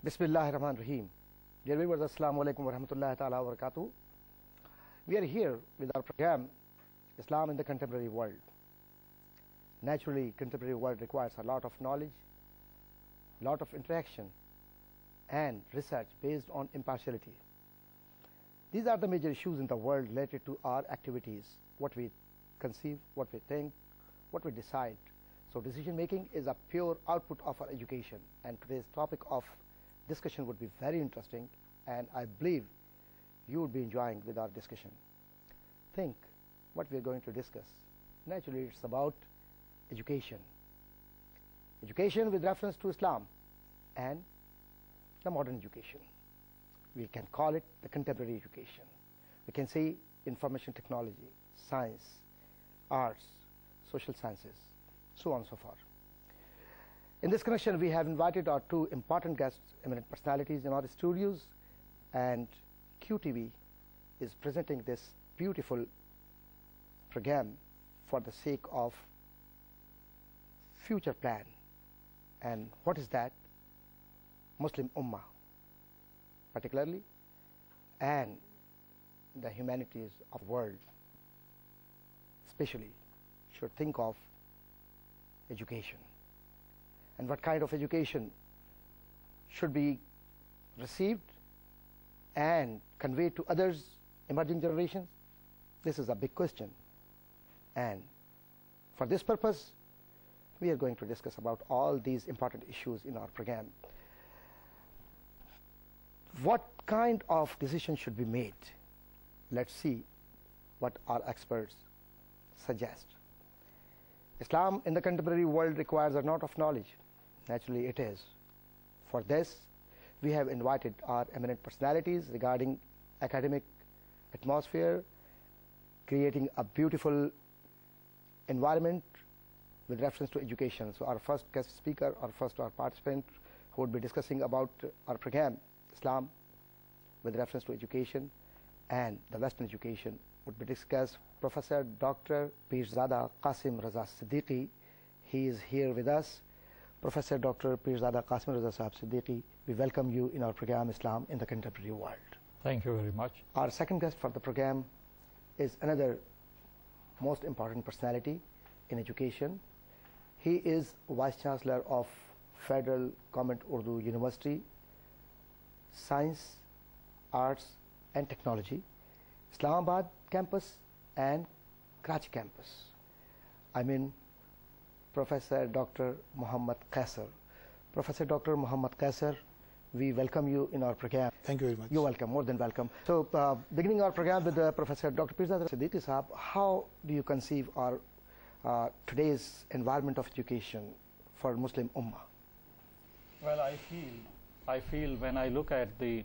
Bismillahirrahmanirrahim. Dear viewers, Assalamu alaikum wa rahmatullahi ta'ala wa barakatuh. We are here with our program, Islam in the Contemporary World. Naturally, contemporary world requires a lot of knowledge, lot of interaction, and research based on impartiality. These are the major issues in the world related to our activities, what we conceive, what we think, what we decide. So decision making is a pure output of our education, and today's topic of discussion would be very interesting, and I believe you would be enjoying with our discussion. Think what we are going to discuss. Naturally, it's about education. Education with reference to Islam and the modern education. We can call it the contemporary education. We can say information technology, science, arts, social sciences, so on and so forth. In this connection, we have invited our two important guests, eminent personalities in our studios, and QTV is presenting this beautiful program for the sake of future plan. And what is that? Muslim Ummah particularly, and the humanities of the world especially should think of education, and what kind of education should be received and conveyed to others, emerging generations. This is a big question, and for this purpose we are going to discuss about all these important issues in our program. What kind of decision should be made? Let's see what our experts suggest. Islam in the contemporary world requires a lot of knowledge. Naturally it is. For this, we have invited our eminent personalities regarding academic atmosphere, creating a beautiful environment with reference to education. So our first guest speaker, our participant who would be discussing about our program, Islam with reference to education and the Western education, would be discussed Prof.Dr.Pirzada Qasim Raza Siddiqui. He is here with us. Prof.Dr.Pirzada Qasim Raza Siddiqui, we welcome you in our program Islam in the Contemporary World. Thank you very much. Our second guest for the program is another most important personality in education. He is Vice Chancellor of Federal Government Urdu University, Science, Arts and Technology, Islamabad campus and Karachi campus. I mean Professor Dr. Muhammad Qaiser. Professor Dr. Muhammad Qaiser, we welcome you in our program. Thank you very much. You're welcome, more than welcome. So beginning our program with Professor Dr. Pirzada Siddiqui Sahab, how do you conceive our today's environment of education for Muslim Ummah? Well, I feel when I look at the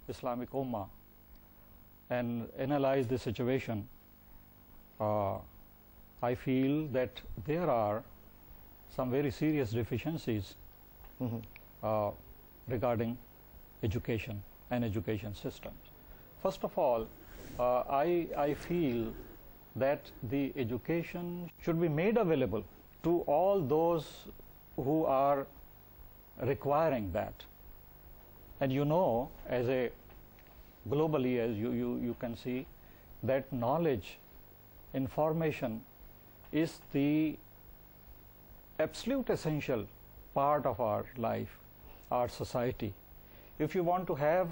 Islamic Ummah and analyze the situation, I feel that there are some very serious deficiencies regarding education and education systems. First of all, I feel that the education should be made available to all those who are requiring that. And you know, as a globally, as you can see, that knowledge, information is the absolute essential part of our life, our society. If you want to have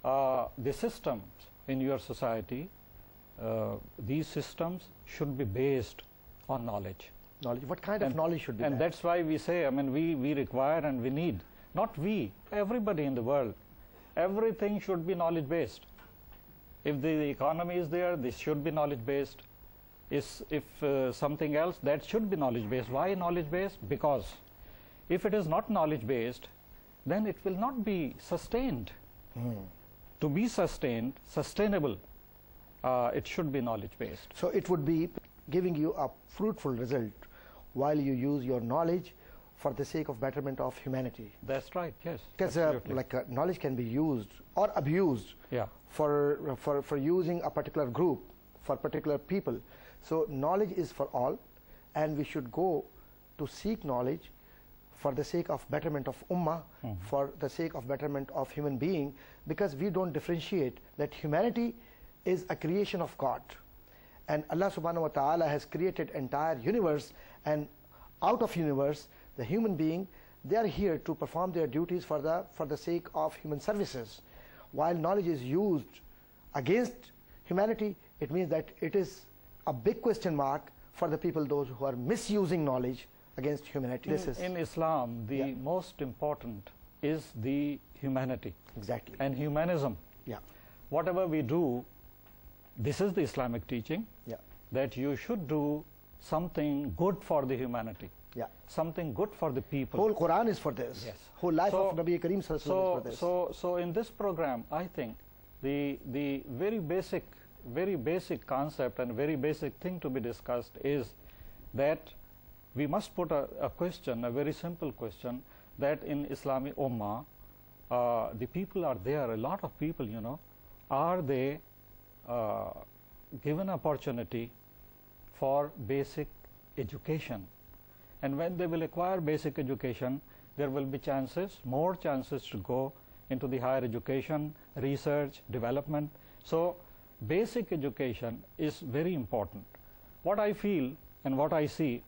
the systems in your society, these systems should be based on knowledge. Knowledge. What kind of knowledge should be and there? That's why we say, I mean, we require and we need, not we, everybody in the world, everything should be knowledge based. If the economy is there, this should be knowledge based. If something else, that should be knowledge based. Why knowledge based? Because if it is not knowledge based, then it will not be sustained. To be sustained, sustainable, it should be knowledge based. So it would be giving you a fruitful result while you use your knowledge for the sake of betterment of humanity. That's right, yes. Because knowledge can be used or abused for using a particular group, for particular people. So knowledge is for all, and we should go to seek knowledge for the sake of betterment of ummah, for the sake of betterment of human being, because we don't differentiate that humanity is a creation of God. And Allah subhanahu wa ta'ala has created entire universe, and out of universe, the human being, they are here to perform their duties for the sake of human services. While knowledge is used against humanity, it means that it is a big question mark for the people, those who are misusing knowledge against humanity. In Islam, the most important is the humanity. Exactly. And humanism. Yeah. Whatever we do, this is the Islamic teaching, that you should do something good for the humanity. Yeah. Something good for the people. Whole Quran is for this. Yes. Whole life of Nabi Kareem Sallallahu Alaihi Wasallam is for this. So in this program, I think the very basic concept and very basic thing to be discussed is that we must put a question, a very simple question, that in Islamic Ummah, the people are there, a lot of people, you know, are they given opportunity for basic education? And when they will acquire basic education, there will be more chances to go into the higher education, research, development. So basic education is very important. What I feel and what I see,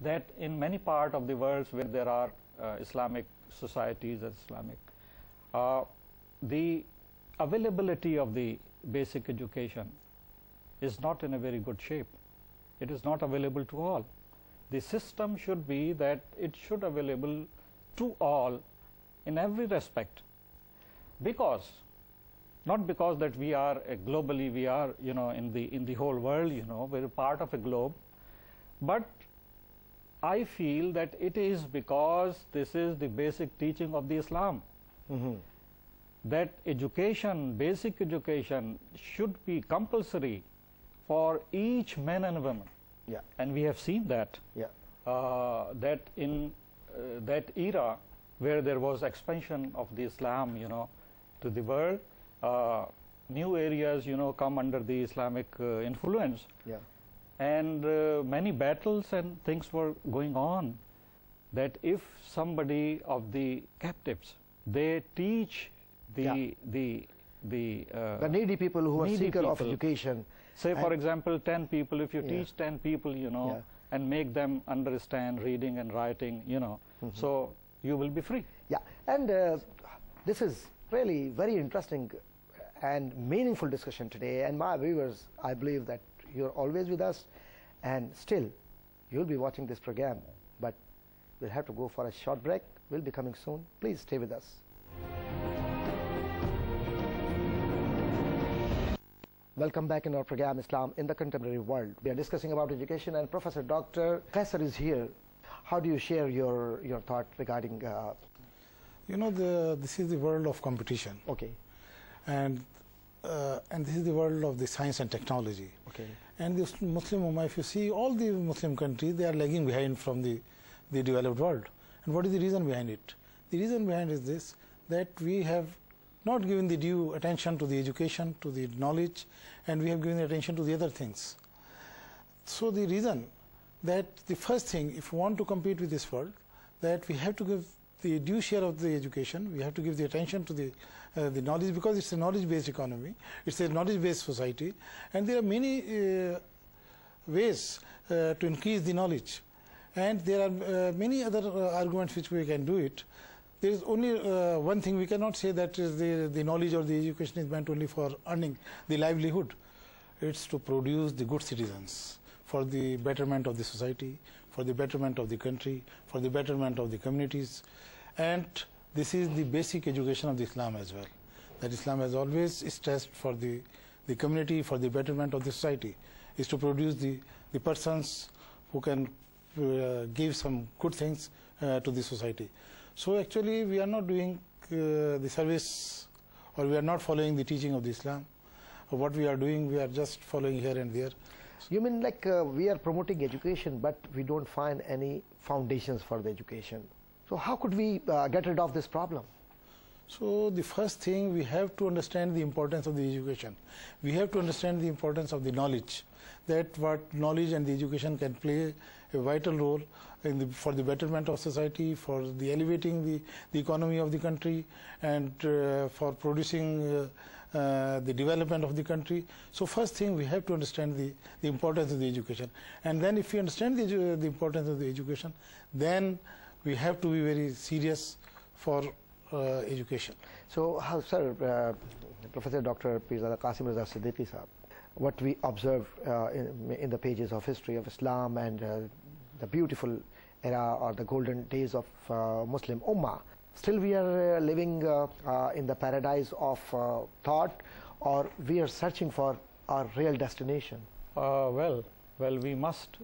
that in many parts of the world where there are Islamic societies, the availability of the basic education is not in a very good shape. It is not available to all. The system should be that it should be available to all in every respect, because not because that we are globally, we are, you know, in the whole world, you know, we're part of a globe, but I feel that it is because this is the basic teaching of the Islam. That education, basic education, should be compulsory for each man and woman. Yeah. And we have seen that. Yeah. That in that era where there was expansion of the Islam, you know, to the world, new areas, you know, come under the Islamic influence. Yeah. And many battles and things were going on, that if somebody of the captives, they teach the needy people who are seeker of education. Say, for example, 10 people, if you teach 10 people, you know, and make them understand reading and writing, you know, so you will be free. Yeah, and this is really very interesting and meaningful discussion today. And my viewers, I believe that you're always with us, and still you'll be watching this program. But we'll have to go for a short break. We'll be coming soon. Please stay with us. Welcome back in our program, Islam in the Contemporary World. We are discussing about education, and Professor Dr. Qaiser is here. How do you share your thought regarding? You know, this is the world of competition. Okay. And this is the world of the science and technology. Okay. And this Muslim Ummah, if you see all the Muslim countries, they are lagging behind from the developed world. And what is the reason behind it? The reason behind is this, that we have not given the due attention to the education, to the knowledge, and we have given attention to the other things. So the reason that the first thing, if we want to compete with this world, that we have to give the due share of the education, we have to give the attention to the knowledge, because it's a knowledge-based economy, it's a knowledge-based society, and there are many ways to increase the knowledge. And there are many other arguments which we can do it. There is only one thing, we cannot say that the knowledge or the education is meant only for earning the livelihood. It's to produce the good citizens for the betterment of the society, for the betterment of the country, for the betterment of the communities. And this is the basic education of the Islam as well. That Islam has always stressed for the community, for the betterment of the society, is to produce the persons who can give some good things to the society. So actually we are not doing the service, or we are not following the teaching of the Islam. What we are doing, we are just following here and there. You mean like we are promoting education, but we don't find any foundations for the education. So how could we get rid of this problem? So the first thing, we have to understand the importance of the education. We have to understand the importance of the knowledge, that what knowledge and the education can play a a vital role for the betterment of society, for the elevating the economy of the country, and for producing the development of the country. So first thing, we have to understand the importance of the education. And then if we understand the importance of the education, then we have to be very serious for education. So, sir, Professor Dr. Pirzada, Qasim Raza, Siddiqui sahab, what we observe in the pages of history of Islam and the beautiful era or the golden days of Muslim Ummah, still we are living in the paradise of thought, or we are searching for our real destination? Well, we must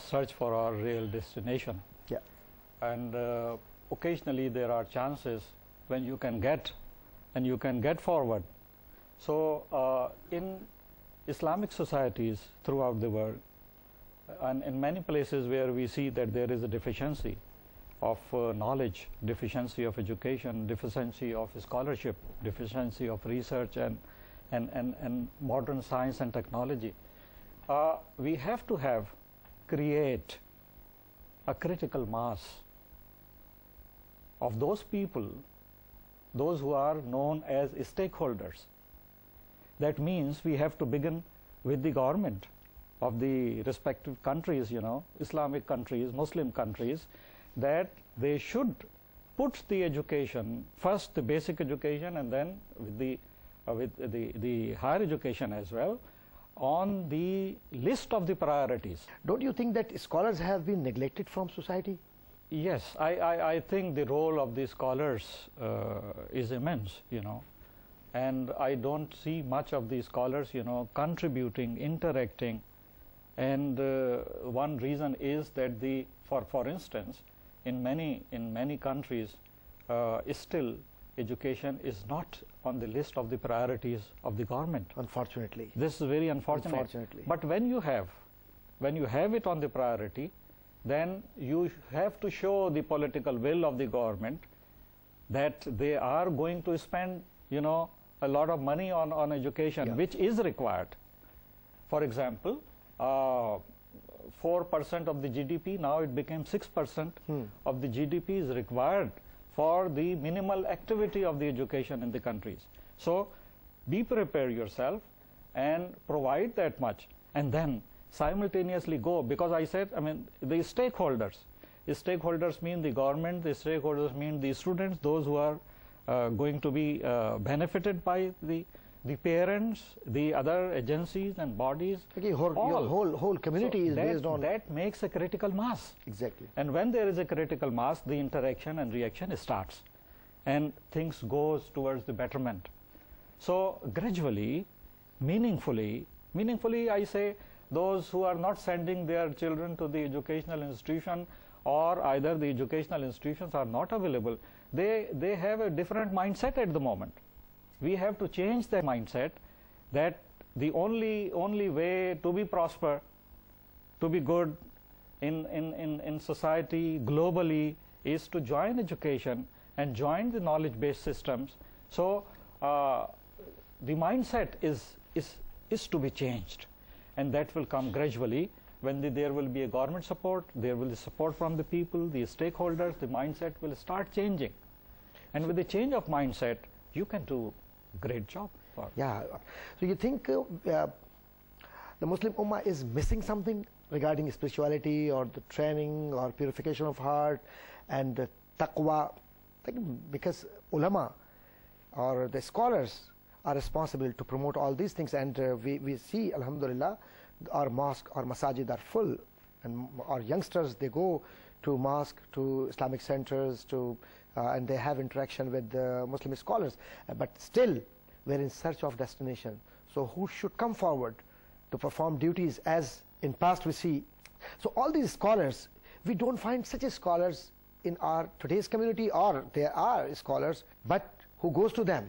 search for our real destination. Yeah. And occasionally there are chances when you can get and you can get forward. So in Islamic societies throughout the world, and in many places where we see that there is a deficiency of knowledge, deficiency of education, deficiency of scholarship, deficiency of research and modern science and technology, we have to create a critical mass of those people, those who are known as stakeholders. That means we have to begin with the government of the respective countries, Islamic countries, Muslim countries, that they should put the education, first the basic education and then with the higher education as well, on the list of the priorities. Don't you think that scholars have been neglected from society? Yes, I think the role of the scholars is immense, and I don't see much of the scholars, contributing, interacting, and one reason is that for instance, in many countries, still education is not on the list of the priorities of the government. Unfortunately. This is very unfortunate. Unfortunately. But when you have it on the priority, then you have to show the political will of the government that they are going to spend, a lot of money on education, which is required. For example, 4% of the GDP, now it became 6% of the GDP is required for the minimal activity of the education in the countries. So be prepared yourself and provide that much, and then simultaneously go, because I said, the stakeholders. The stakeholders mean the government, the stakeholders mean the students, those who are going to be benefited by the parents, the other agencies and bodies. Okay, your whole community is based on... That makes a critical mass. Exactly. And when there is a critical mass, the interaction and reaction starts, and things goes towards the betterment. So gradually, meaningfully, I say, those who are not sending their children to the educational institution, or either the educational institutions are not available, they have a different mindset at the moment. We have to change that mindset, that the only way to be prosper, to be good in society globally, is to join education and join the knowledge-based systems. So the mindset is to be changed, and that will come gradually when there will be a government support, there will be support from the people, the stakeholders, the mindset will start changing. And with the change of mindset, you can do a great job. Yeah. So you think the Muslim Ummah is missing something regarding spirituality or the training or purification of heart and the taqwa? Because ulama or the scholars are responsible to promote all these things, and we see, alhamdulillah, our mosque, our masajid are full, and our youngsters, they go to mosque, to Islamic centers, and they have interaction with Muslim scholars, but still we're in search of destination. So who should come forward to perform duties, as in past we see? So all these scholars, we don't find such scholars in our today's community, or there are scholars, but who goes to them?